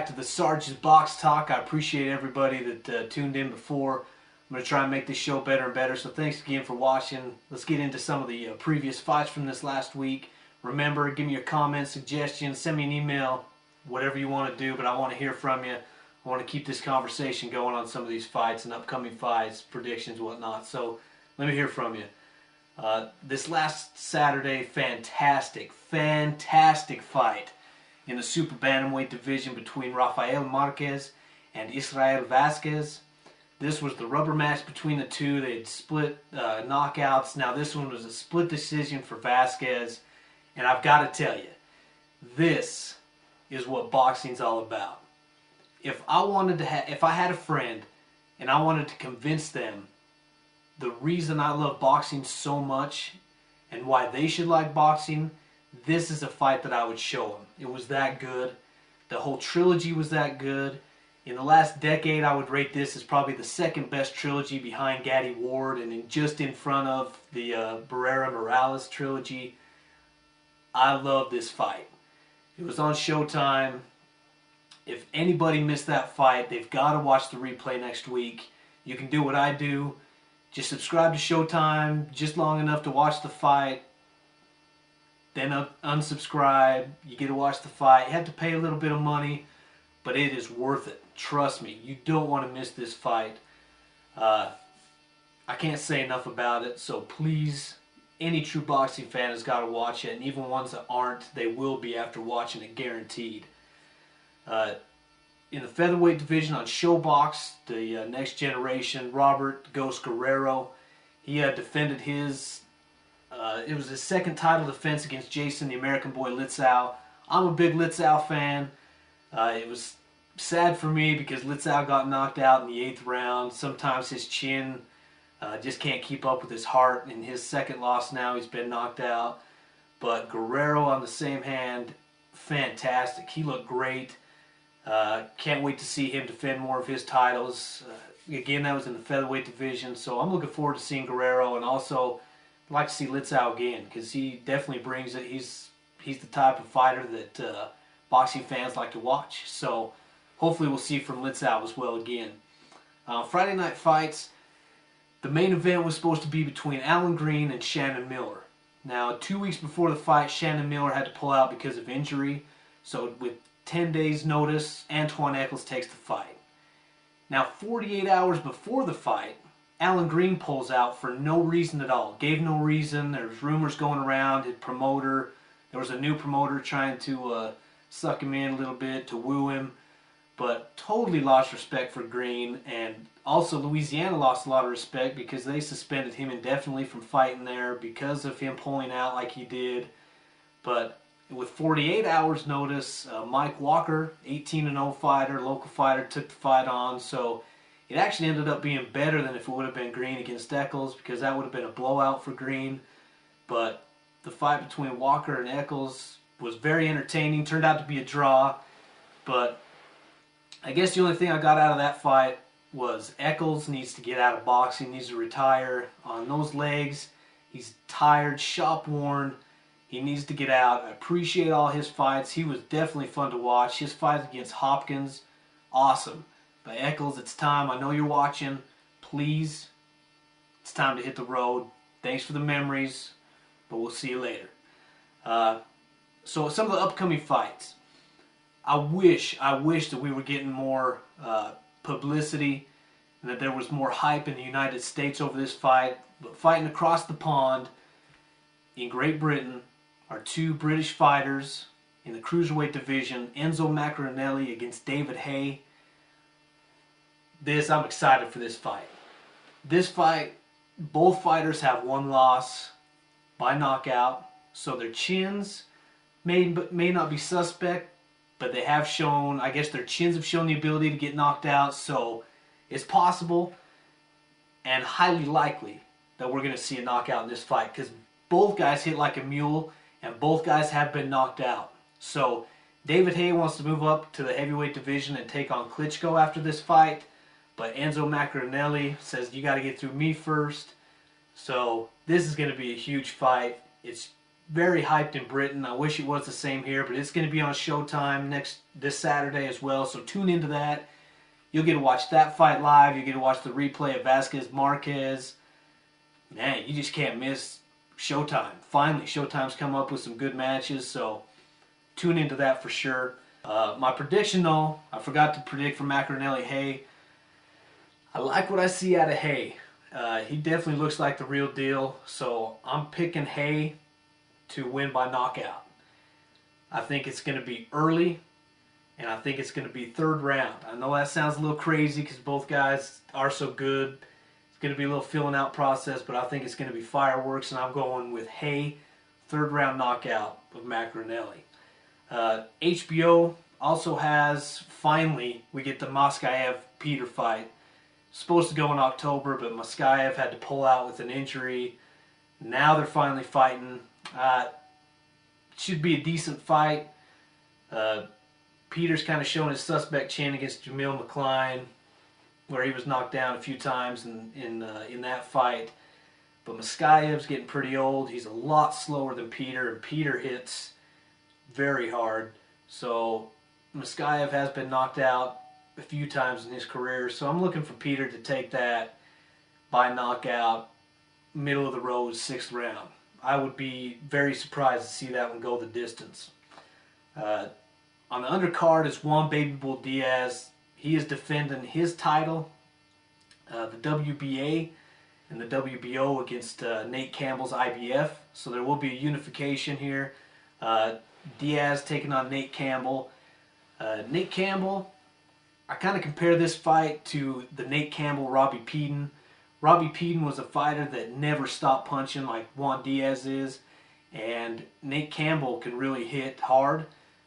back to the Sarge's Box Talk. I appreciate everybody that tuned in before. I'm going to try and make this show better and better, so thanks again for watching. Let's get into some of the previous fights from this last week. Remember, give me your comments, suggestions, send me an email, whatever you want to do, but I want to hear from you. I want to keep this conversation going on some of these fights and upcoming fights, predictions, whatnot. So let me hear from you. This last Saturday, fantastic fight in the super bantamweight division between Rafael Marquez and Israel Vasquez. This was the rubber match between the two. They had split knockouts. Now this one was a split decision for Vasquez, and I've got to tell you, this is what boxing's all about. If I had a friend and I wanted to convince them the reason I love boxing so much and why they should like boxing, this is a fight that I would show them. It was that good. The whole trilogy was that good. In the last decade, I would rate this as probably the second best trilogy behind Gaddy Ward and just in front of the Barrera Morales trilogy. I love this fight. It was on Showtime. If anybody missed that fight, they've got to watch the replay next week. You can do what I do. Just subscribe to Showtime just long enough to watch the fight. Then unsubscribe. You get to watch the fight. You have to pay a little bit of money, but it is worth it. Trust me. You don't want to miss this fight. I can't say enough about it, so please, any true boxing fan has got to watch it, and even ones that aren't, they will be after watching it, guaranteed. In the featherweight division on ShoBox, the next generation, Robert Ghost Guerrero, he defended his, it was his second title defense against Jason the American Boy Litzau. I'm a big Litzau fan. It was sad for me because Litzau got knocked out in the 8th round. Sometimes his chin just can't keep up with his heart. In his second loss now, he's been knocked out. But Guerrero, on the same hand, fantastic. He looked great. Can't wait to see him defend more of his titles. Again, that was in the featherweight division, so I'm looking forward to seeing Guerrero, and also I'd like to see Litzau again because he definitely brings it. He's the type of fighter that boxing fans like to watch. So hopefully we'll see from Litzau as well again. Friday night fights. The main event was supposed to be between Alan Green and Shannon Miller. Now, 2 weeks before the fight, Shannon Miller had to pull out because of injury. So with 10 days notice, Antoine Eccles takes the fight. Now 48 hours before the fight, Alan Green pulls out for no reason at all. Gave no reason. There's rumors going around. His promoter, there was a new promoter trying to suck him in a little bit, to woo him. But totally lost respect for Green, and also Louisiana lost a lot of respect because they suspended him indefinitely from fighting there because of him pulling out like he did. But with 48 hours notice, Mike Walker, 18-0 fighter, local fighter, took the fight on. So it actually ended up being better than if it would have been Green against Eccles, because that would have been a blowout for Green. But the fight between Walker and Eccles was very entertaining. Turned out to be a draw. But I guess the only thing I got out of that fight was Eccles needs to get out of boxing, needs to retire. On those legs, he's tired, shop worn. He needs to get out. I appreciate all his fights. He was definitely fun to watch. His fight against Hopkins, awesome. But Eccles, it's time. I know you're watching. Please, it's time to hit the road. Thanks for the memories, but we'll see you later. So some of the upcoming fights. I wish that we were getting more publicity and that there was more hype in the United States over this fight. But fighting across the pond in Great Britain are two British fighters in the cruiserweight division, Enzo Maccarinelli against David Haye. I'm excited for this fight. This fight, both fighters have one loss by knockout, so their chins may not be suspect, but they have shown, I guess their chins have shown the ability to get knocked out, so it's possible and highly likely that we're going to see a knockout in this fight because both guys hit like a mule and both guys have been knocked out. So David Haye wants to move up to the heavyweight division and take on Klitschko after this fight, but Enzo Maccarinelli says you got to get through me first. So this is going to be a huge fight. It's very hyped in Britain. I wish it was the same here, but it's going to be on Showtime this Saturday as well, so tune into that. You'll get to watch that fight live. You get to watch the replay of Vasquez Marquez. Man, you just can't miss Showtime. Finally, Showtime's come up with some good matches, so tune into that for sure. My prediction, though, I forgot to predict for Macronelli Hay. I like what I see out of Hay. He definitely looks like the real deal, so I'm picking Hay to win by knockout. I think it's going to be early, and I think it's going to be third round. I know that sounds a little crazy because both guys are so good. It's going to be a little filling out process, but I think it's going to be fireworks, and I'm going with Hay, third round knockout of Macronelli. HBO also has, finally, we get the Moskaev-Peter fight. Supposed to go in October, but Moskaev had to pull out with an injury. Now they're finally fighting. Should be a decent fight. Peter's kind of showing his suspect chin against Jamil McCline, where he was knocked down a few times in that fight. But Moskaev's getting pretty old. He's a lot slower than Peter, and Peter hits very hard. So Moskaev has been knocked out a few times in his career. So I'm looking for Peter to take that by knockout, middle of the road, 6th round. I would be very surprised to see that one go the distance. On the undercard is Juan Baby Bull Diaz. He is defending his title, the WBA and the WBO, against Nate Campbell's IBF. So there will be a unification here. Diaz taking on Nate Campbell. Nate Campbell, I kind of compare this fight to the Nate Campbell-Robbie Peden. Robbie Peden was a fighter that never stopped punching like Juan Diaz is. And Nate Campbell can really hit hard.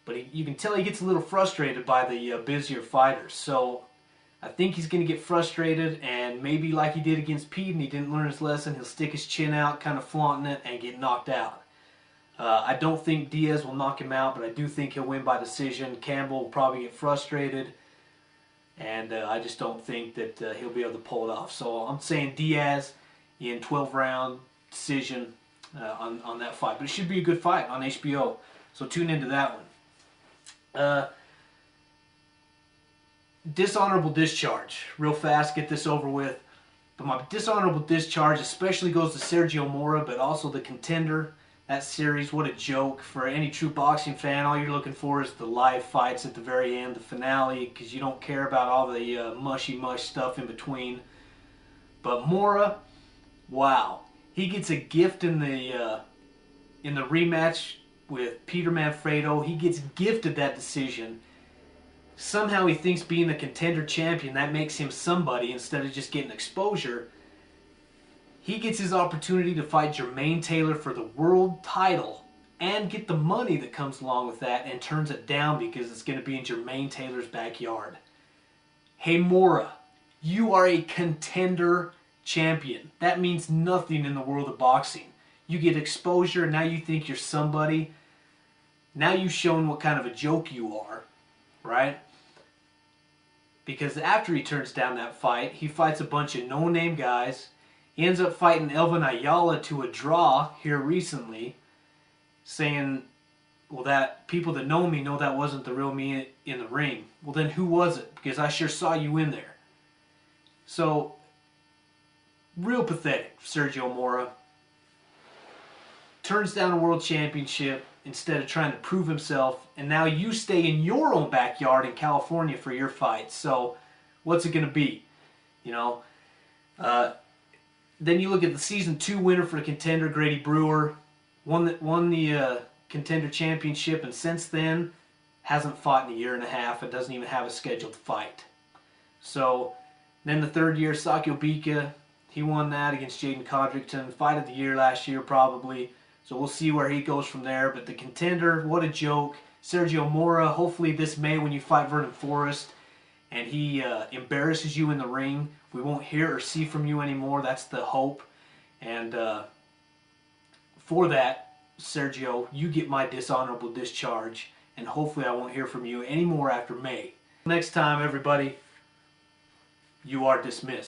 But you can tell he gets a little frustrated by the busier fighters. So I think he's going to get frustrated, and maybe like he did against Peden, he didn't learn his lesson. He'll stick his chin out, kind of flaunting it, and get knocked out. I don't think Diaz will knock him out, but I do think he'll win by decision. Campbell will probably get frustrated, and I just don't think that he'll be able to pull it off. So I'm saying Diaz in 12-round decision on that fight. But it should be a good fight on HBO, so tune into that one. Dishonorable discharge. Real fast, get this over with. But my dishonorable discharge especially goes to Sergio Mora, but also the Contender. That series, what a joke. For any true boxing fan, all you're looking for is the live fights at the very end, the finale, because you don't care about all the mushy-mush stuff in between. But Mora, wow. He gets a gift in the rematch with Peter Manfredo. He gets gifted that decision. Somehow he thinks being the Contender champion, that makes him somebody instead of just getting exposure. He gets his opportunity to fight Jermaine Taylor for the world title and get the money that comes along with that, and turns it down because it's going to be in Jermaine Taylor's backyard. Hey Mora, you are a Contender champion. That means nothing in the world of boxing. You get exposure, and now you think you're somebody. Now you've shown what kind of a joke you are, right? Because after he turns down that fight, he fights a bunch of no-name guys. He ends up fighting Elvin Ayala to a draw here recently, saying, well, that people that know me know that wasn't the real me in the ring. Well, then who was it? Because I sure saw you in there. So, real pathetic, Sergio Mora. Turns down a world championship instead of trying to prove himself, and now you stay in your own backyard in California for your fight. So what's it going to be? You know, then you look at the season 2 winner for the Contender, Grady Brewer, won the Contender championship, and since then hasn't fought in a year and a half and doesn't even have a scheduled fight. So then the third year, Sakio Bika, he won that against Jaden Codrington, fight of the year last year probably. So we'll see where he goes from there. But the Contender, what a joke. Sergio Mora, hopefully this May when you fight Vernon Forrest and he embarrasses you in the ring, we won't hear or see from you anymore. That's the hope. And for that, Sergio, you get my dishonorable discharge, and hopefully I won't hear from you anymore after May. Next time, everybody, you are dismissed.